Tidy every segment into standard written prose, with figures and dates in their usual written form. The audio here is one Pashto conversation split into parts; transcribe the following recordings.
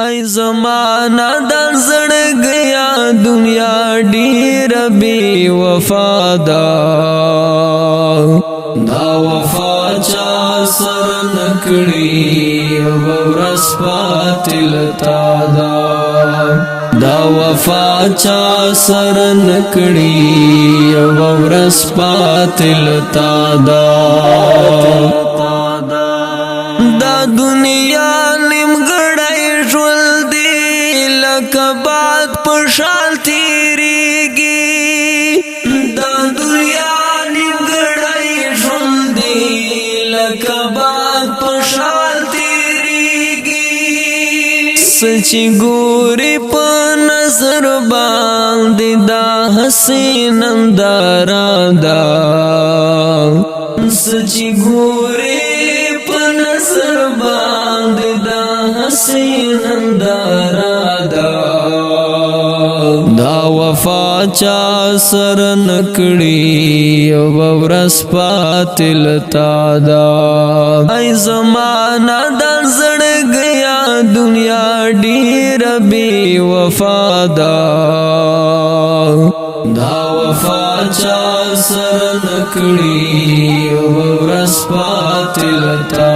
ای زمانہ دا زړګیا دنیا ډیر بی وفا دا وفا چا سر نکړي ورس پاتل تا دا وفا چا سر نکړي ورس پاتل تا دا دنیا کبات پشال تیریگی دا دنیا نگڑائی شندی لکبات پشال تیریگی سچی گوری پا نظر باندی دا حسین اندارا دا سچی گوری پا نظر باندی دا حسین اندارا دا وفا چا سر نکڑی ورس پاتل تا ای زمانہ دا زړګیا دنیا ډیر بی وفا دا وفا چا سر نکڑی ورس پاتل تا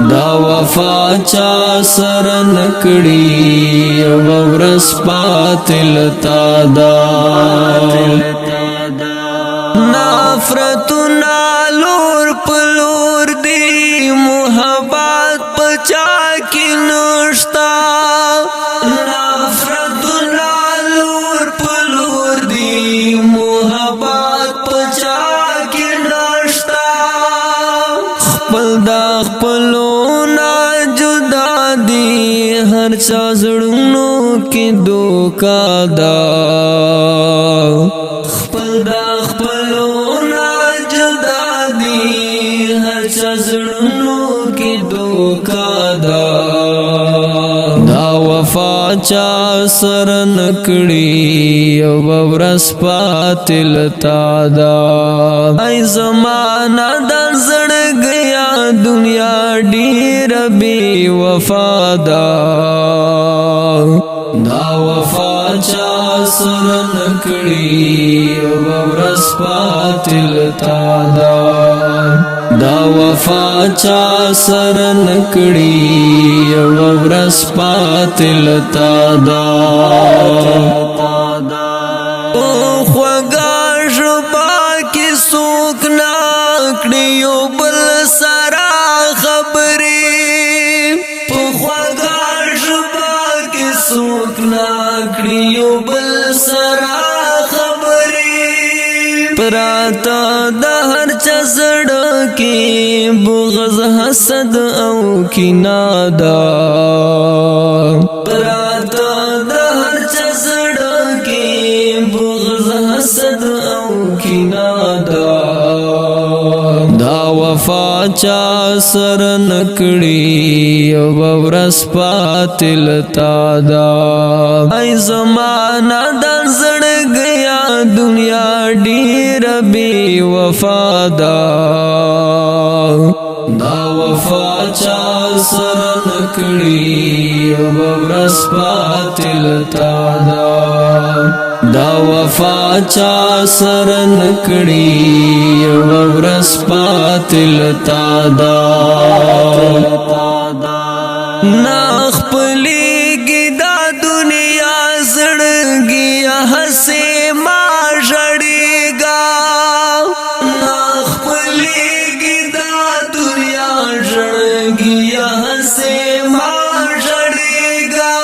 دا وفا چا سر نکڑی ورس پاتل تا نفرتنا لور پلور دی محبت پچا کی نشتا نفرتنا لور پلور دی محبت پچا کی نشتا خپل دا خپلو ہر چا زړونو کې دوکا دا خپل دا خپلو نا جدا دی هر چا زړونو کې دوکا دا وفا چا سر نکړي ورس پاتل تا ای زمانہ دا زړګیا دنیا ډیر بی وفا دا وفا چا سر نکړي ورس پاتل تا دا وفا چا سر نکړي ورس پاتل تا او خوګا ژبا کې څوک نکړي یو بل سره سوک ناکڑیو بل سرا خبری پراتا دا ہر چزڑ کی بغض حسد او کینا دا پراتا دا ہر چزڑ کی بغض حسد او کینا دا وفا چا سر نکڑی ورس پاتل تا ای زمانہ دا زړګیا دنیا ډیر بی وفا دا وفا چا سر نکړي ورس پاتل تا دا وفا چا سر نکړي ورس پاتل تا نا خپلېږي دا دنیا زړګیا هسې ما ژړېږه نا خپلېږي دا دنیا زړګیا هسې ما ژړېږه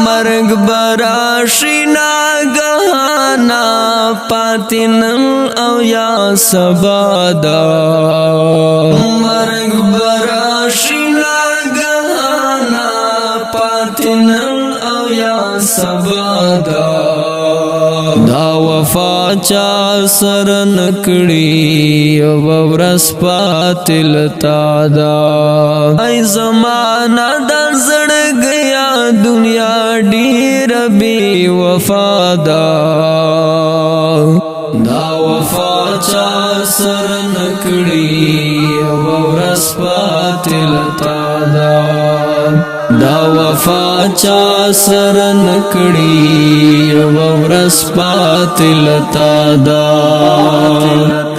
مرګ به راشي ناګهانه پاتې نن او یا سبا مرګ به راشي نن او یا سبا دا وفا چا سر نکړي ورس پاتل تا ای زمانہ دا زړګیا دنیا ډیر بی وفا دا وفا چا سر نکړي ورس پاتل تا دا وفا چا سر نکړي یو ورځ پاتې لتا دا